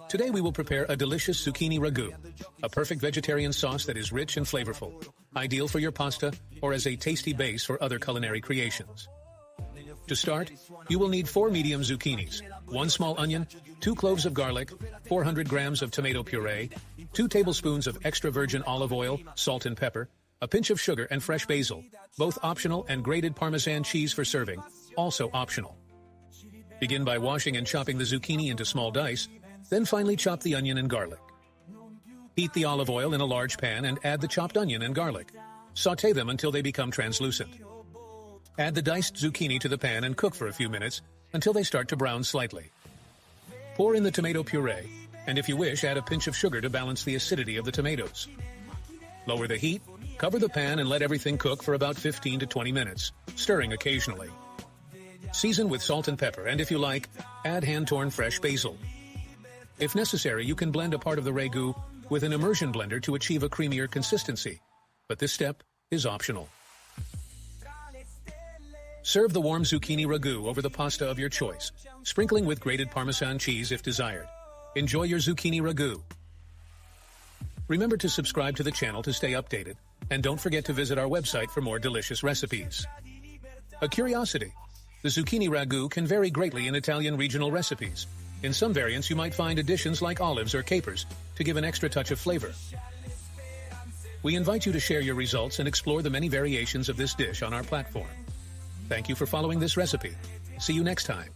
Today we will prepare a delicious zucchini ragù, a perfect vegetarian sauce that is rich and flavorful, ideal for your pasta or as a tasty base for other culinary creations. To start, you will need 4 medium zucchinis, 1 small onion, 2 cloves of garlic, 400 grams of tomato puree, 2 tablespoons of extra virgin olive oil, salt and pepper, a pinch of sugar and fresh basil, both optional, and grated Parmesan cheese for serving, also optional. Begin by washing and chopping the zucchini into small dice, then finely chop the onion and garlic. Heat the olive oil in a large pan and add the chopped onion and garlic. Sauté them until they become translucent. Add the diced zucchini to the pan and cook for a few minutes until they start to brown slightly. Pour in the tomato puree, and if you wish, add a pinch of sugar to balance the acidity of the tomatoes. Lower the heat, cover the pan and let everything cook for about 15 to 20 minutes, stirring occasionally. Season with salt and pepper, and if you like, add hand-torn fresh basil. If necessary, you can blend a part of the ragù with an immersion blender to achieve a creamier consistency, but this step is optional. Serve the warm zucchini ragù over the pasta of your choice, sprinkling with grated Parmesan cheese if desired. Enjoy your zucchini ragù. Remember to subscribe to the channel to stay updated, and don't forget to visit our website for more delicious recipes. A curiosity: the zucchini ragù can vary greatly in Italian regional recipes. In some variants, you might find additions like olives or capers to give an extra touch of flavor. We invite you to share your results and explore the many variations of this dish on our platform. Thank you for following this recipe. See you next time.